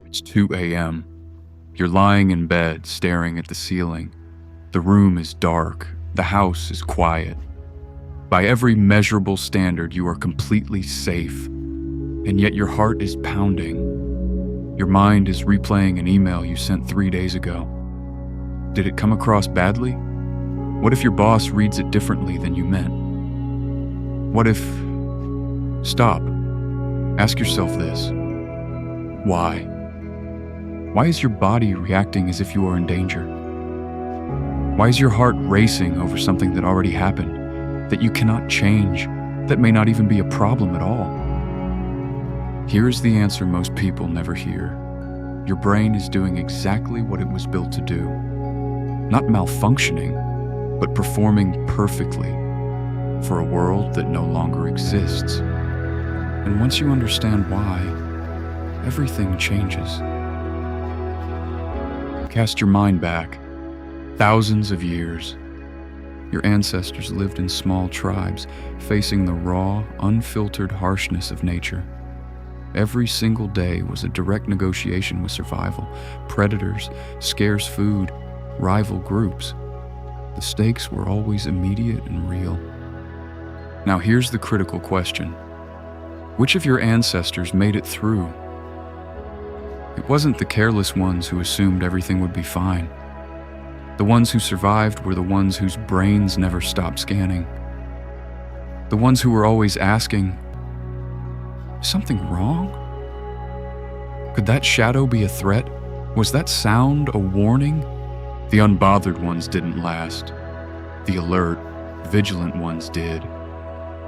It's 2 a.m. You're lying in bed, staring at the ceiling. The room is dark. The house is quiet. By every measurable standard, you are completely safe. And yet your heart is pounding. Your mind is replaying an email you sent 3 days ago. Did it come across badly? What if your boss reads it differently than you meant? What if... Stop. Ask yourself this. Why? Why is your body reacting as if you are in danger? Why is your heart racing over something that already happened, that you cannot change, that may not even be a problem at all? Here is the answer most people never hear. Your brain is doing exactly what it was built to do. Not malfunctioning, but performing perfectly for a world that no longer exists. And once you understand why, everything changes. Cast your mind back, thousands of years. Your ancestors lived in small tribes, facing the raw, unfiltered harshness of nature. Every single day was a direct negotiation with survival, predators, scarce food, rival groups. The stakes were always immediate and real. Now here's the critical question. Which of your ancestors made it through? It wasn't the careless ones who assumed everything would be fine. The ones who survived were the ones whose brains never stopped scanning. The ones who were always asking, "Is something wrong? Could that shadow be a threat? Was that sound a warning?" The unbothered ones didn't last. The alert, vigilant ones did.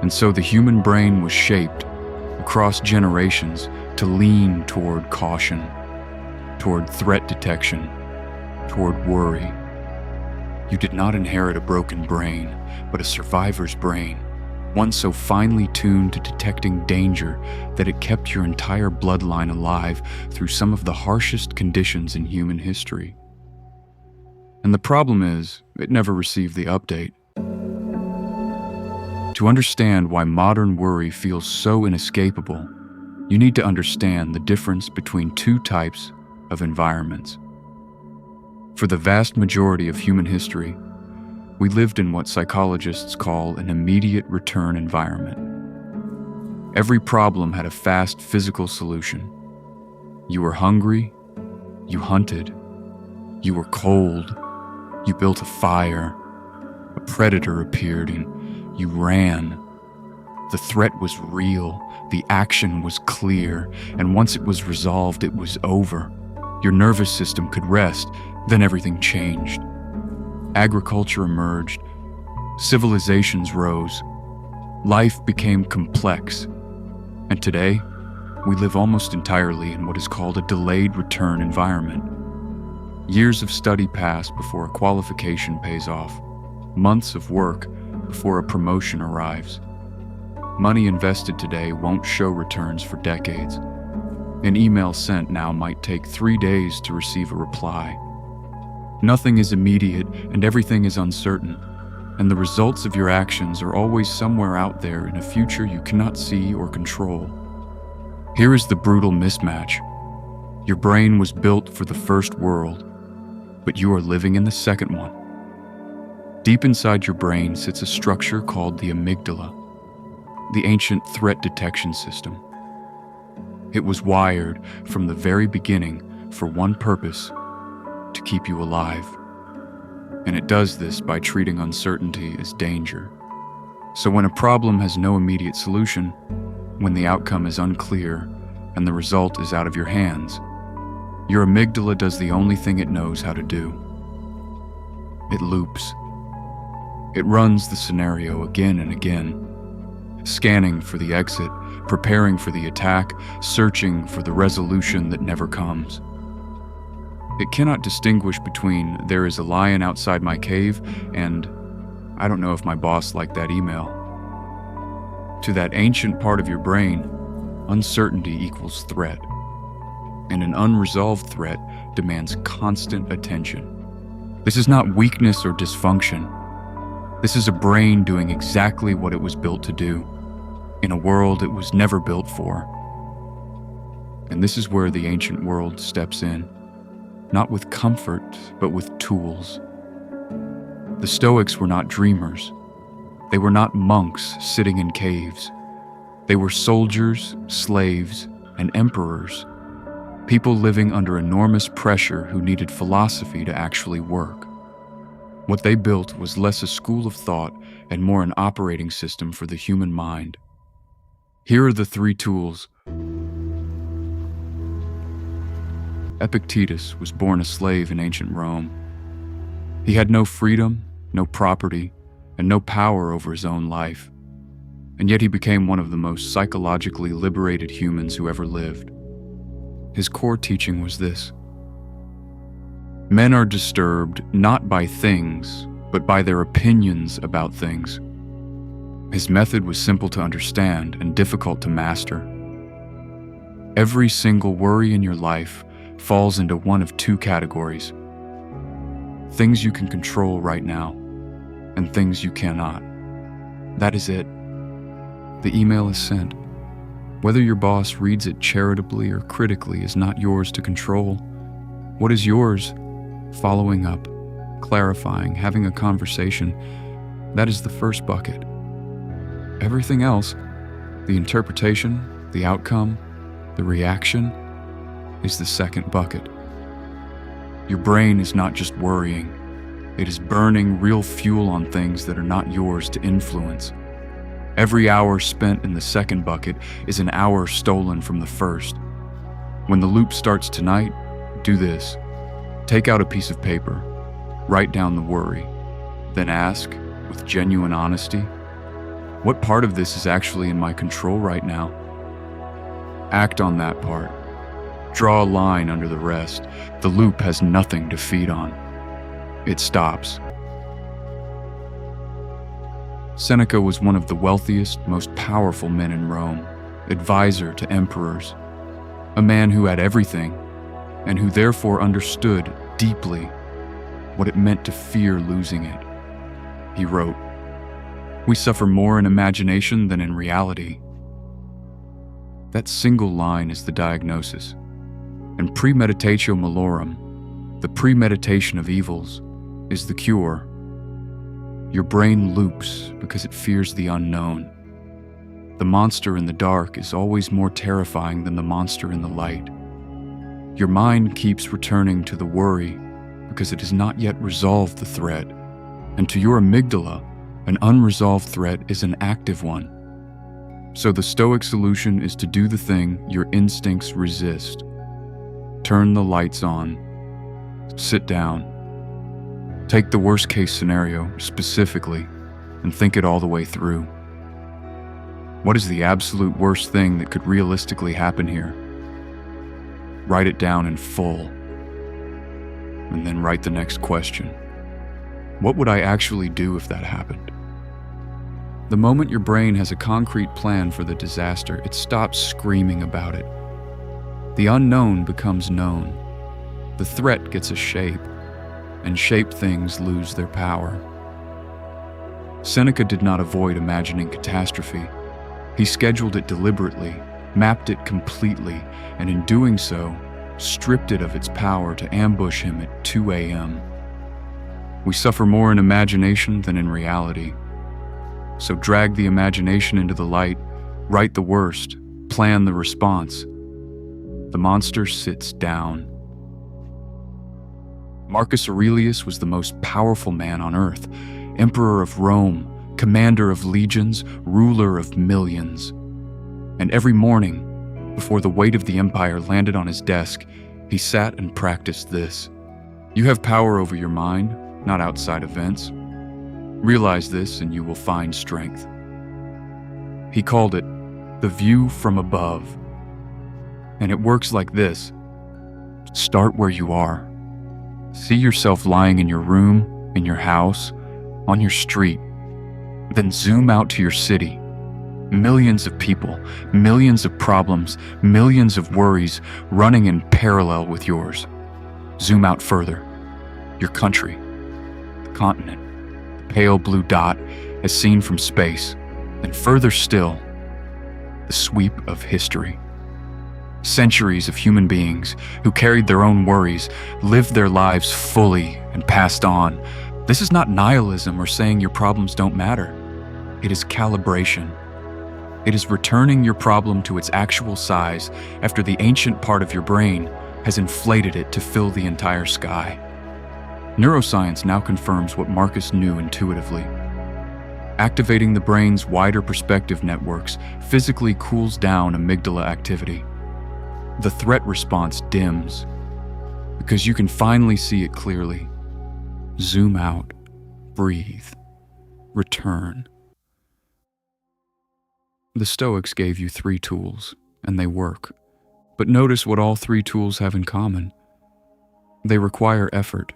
And so the human brain was shaped across generations to lean toward caution, toward threat detection, toward worry. You did not inherit a broken brain, but a survivor's brain, one so finely tuned to detecting danger that it kept your entire bloodline alive through some of the harshest conditions in human history. And the problem is, it never received the update. To understand why modern worry feels so inescapable, you need to understand the difference between two types of environments. For the vast majority of human history, we lived in what psychologists call an immediate return environment. Every problem had a fast physical solution. You were hungry, you hunted. You were cold, you built a fire. A predator appeared and you ran. The threat was real, the action was clear, and once it was resolved, it was over. Your nervous system could rest, then everything changed. Agriculture emerged, civilizations rose, life became complex, and today, we live almost entirely in what is called a delayed return environment. Years of study pass before a qualification pays off, months of work before a promotion arrives. Money invested today won't show returns for decades. An email sent now might take 3 days to receive a reply. Nothing is immediate and everything is uncertain, and the results of your actions are always somewhere out there in a future you cannot see or control. Here is the brutal mismatch. Your brain was built for the first world, but you are living in the second one. Deep inside your brain sits a structure called the amygdala, the ancient threat detection system. It was wired from the very beginning for one purpose: to keep you alive. And it does this by treating uncertainty as danger. So when a problem has no immediate solution, when the outcome is unclear and the result is out of your hands, your amygdala does the only thing it knows how to do. It loops. It runs the scenario again and again, scanning for the exit, preparing for the attack, searching for the resolution that never comes. It cannot distinguish between "there is a lion outside my cave" and "I don't know if my boss liked that email." To that ancient part of your brain, uncertainty equals threat, and an unresolved threat demands constant attention. This is not weakness or dysfunction. This is a brain doing exactly what it was built to do, in a world it was never built for. And this is where the ancient world steps in, not with comfort, but with tools. The Stoics were not dreamers. They were not monks sitting in caves. They were soldiers, slaves, and emperors, people living under enormous pressure who needed philosophy to actually work. What they built was less a school of thought and more an operating system for the human mind. Here are the 3 tools. Epictetus was born a slave in ancient Rome. He had no freedom, no property, and no power over his own life. And yet he became one of the most psychologically liberated humans who ever lived. His core teaching was this: men are disturbed not by things, but by their opinions about things. His method was simple to understand and difficult to master. Every single worry in your life falls into one of 2 categories: things you can control right now, and things you cannot. That is it. The email is sent. Whether your boss reads it charitably or critically is not yours to control. What is yours? Following up, clarifying, having a conversation. That is the first bucket. Everything else, the interpretation, the outcome, the reaction, is the second bucket. Your brain is not just worrying. It is burning real fuel on things that are not yours to influence. Every hour spent in the second bucket is an hour stolen from the first. When the loop starts tonight, do this. Take out a piece of paper, write down the worry, then ask, with genuine honesty, what part of this is actually in my control right now? Act on that part. Draw a line under the rest. The loop has nothing to feed on. It stops. Seneca was one of the wealthiest, most powerful men in Rome, advisor to emperors, a man who had everything, and who therefore understood deeply what it meant to fear losing it. He wrote, "We suffer more in imagination than in reality." That single line is the diagnosis. And premeditatio malorum, the premeditation of evils, is the cure. Your brain loops because it fears the unknown. The monster in the dark is always more terrifying than the monster in the light. Your mind keeps returning to the worry because it has not yet resolved the threat. And to your amygdala, an unresolved threat is an active one. So the Stoic solution is to do the thing your instincts resist. Turn the lights on. Sit down. Take the worst case scenario specifically and think it all the way through. What is the absolute worst thing that could realistically happen here? Write it down in full. And then write the next question. What would I actually do if that happened? The moment your brain has a concrete plan for the disaster, it stops screaming about it. The unknown becomes known. The threat gets a shape, and shaped things lose their power. Seneca did not avoid imagining catastrophe. He scheduled it deliberately, mapped it completely, and in doing so, stripped it of its power to ambush him at 2 a.m. We suffer more in imagination than in reality. So drag the imagination into the light, write the worst, plan the response. The monster sits down. Marcus Aurelius was the most powerful man on earth, emperor of Rome, commander of legions, ruler of millions. And every morning, before the weight of the empire landed on his desk, he sat and practiced this. You have power over your mind, not outside events. Realize this and you will find strength. He called it the view from above. And it works like this. Start where you are. See yourself lying in your room, in your house, on your street. Then zoom out to your city. Millions of people, millions of problems, millions of worries running in parallel with yours. Zoom out further. Your country, the continent, the pale blue dot as seen from space, and further still, the sweep of history. Centuries of human beings who carried their own worries, lived their lives fully, and passed on. This is not nihilism or saying your problems don't matter. It is calibration. It is returning your problem to its actual size after the ancient part of your brain has inflated it to fill the entire sky. Neuroscience now confirms what Marcus knew intuitively. Activating the brain's wider perspective networks physically cools down amygdala activity. The threat response dims because you can finally see it clearly. Zoom out, breathe, return. The Stoics gave you 3 tools, and they work. But notice what all 3 tools have in common. They require effort.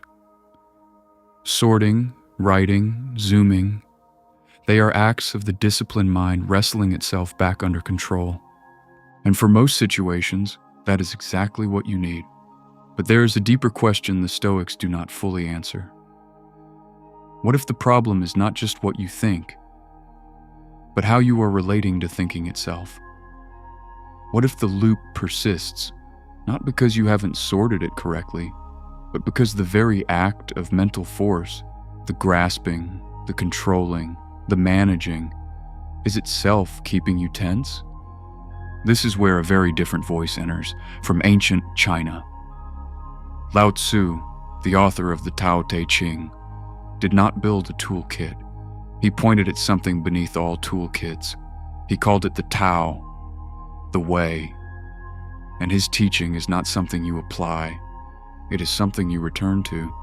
Sorting, writing, zooming. They are acts of the disciplined mind wrestling itself back under control. And for most situations, that is exactly what you need. But there is a deeper question the Stoics do not fully answer. What if the problem is not just what you think, but how you are relating to thinking itself? What if the loop persists, not because you haven't sorted it correctly, but because the very act of mental force, the grasping, the controlling, the managing, is itself keeping you tense? This is where a very different voice enters, from ancient China. Lao Tzu, the author of the Tao Te Ching, did not build a toolkit. He pointed at something beneath all toolkits. He called it the Tao, the way. And his teaching is not something you apply. It is something you return to.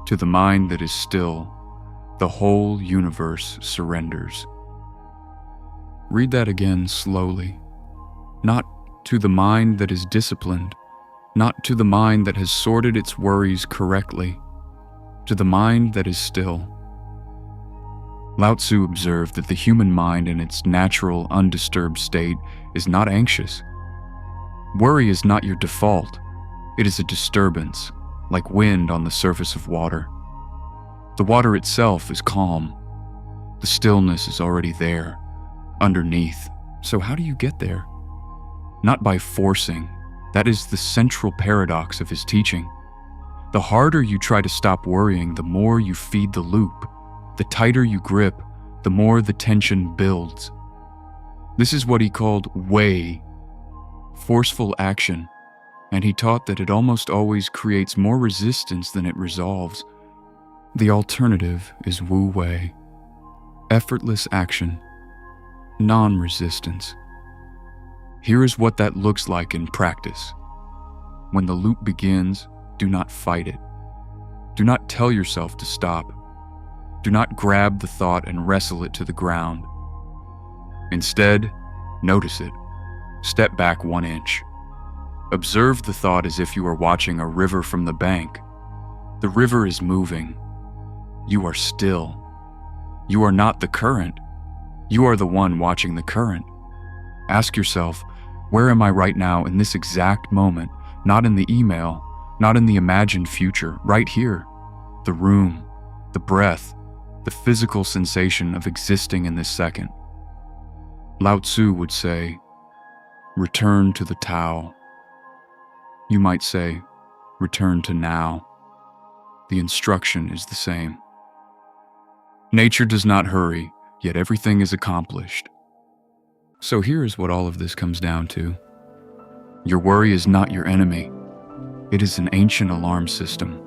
To the mind that is still, the whole universe surrenders. Read that again slowly. Not to the mind that is disciplined, not to the mind that has sorted its worries correctly, to the mind that is still. Lao Tzu observed that the human mind in its natural, undisturbed state is not anxious. Worry is not your default. It is a disturbance, like wind on the surface of water. The water itself is calm. The stillness is already there, underneath. So how do you get there? Not by forcing. That is the central paradox of his teaching. The harder you try to stop worrying, the more you feed the loop. The tighter you grip, the more the tension builds. This is what he called way, forceful action, and he taught that it almost always creates more resistance than it resolves. The alternative is wu wei, effortless action, non-resistance. Here is what that looks like in practice. When the loop begins, do not fight it. Do not tell yourself to stop. Do not grab the thought and wrestle it to the ground. Instead, notice it. Step back 1 inch. Observe the thought as if you are watching a river from the bank. The river is moving. You are still. You are not the current. You are the one watching the current. Ask yourself, where am I right now in this exact moment? Not in the email, not in the imagined future, right here. The room, the breath, the physical sensation of existing in this second. Lao Tzu would say, return to the Tao. You might say, return to now. The instruction is the same. Nature does not hurry, yet everything is accomplished. So here is what all of this comes down to. Your worry is not your enemy. It is an ancient alarm system,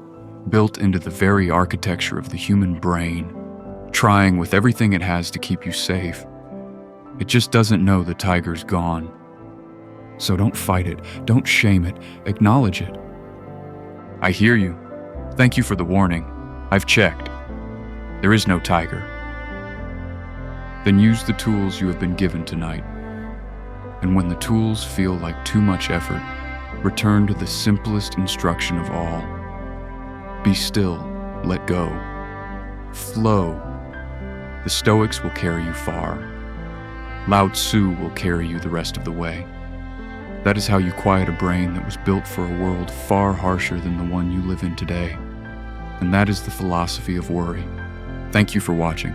built into the very architecture of the human brain, trying with everything it has to keep you safe. It just doesn't know the tiger's gone. So don't fight it, don't shame it, acknowledge it. I hear you. Thank you for the warning. I've checked. There is no tiger. Then use the tools you have been given tonight. And when the tools feel like too much effort, return to the simplest instruction of all. Be still, let go, flow. The Stoics will carry you far. Lao Tzu will carry you the rest of the way. That is how you quiet a brain that was built for a world far harsher than the one you live in today. And that is the philosophy of worry. Thank you for watching.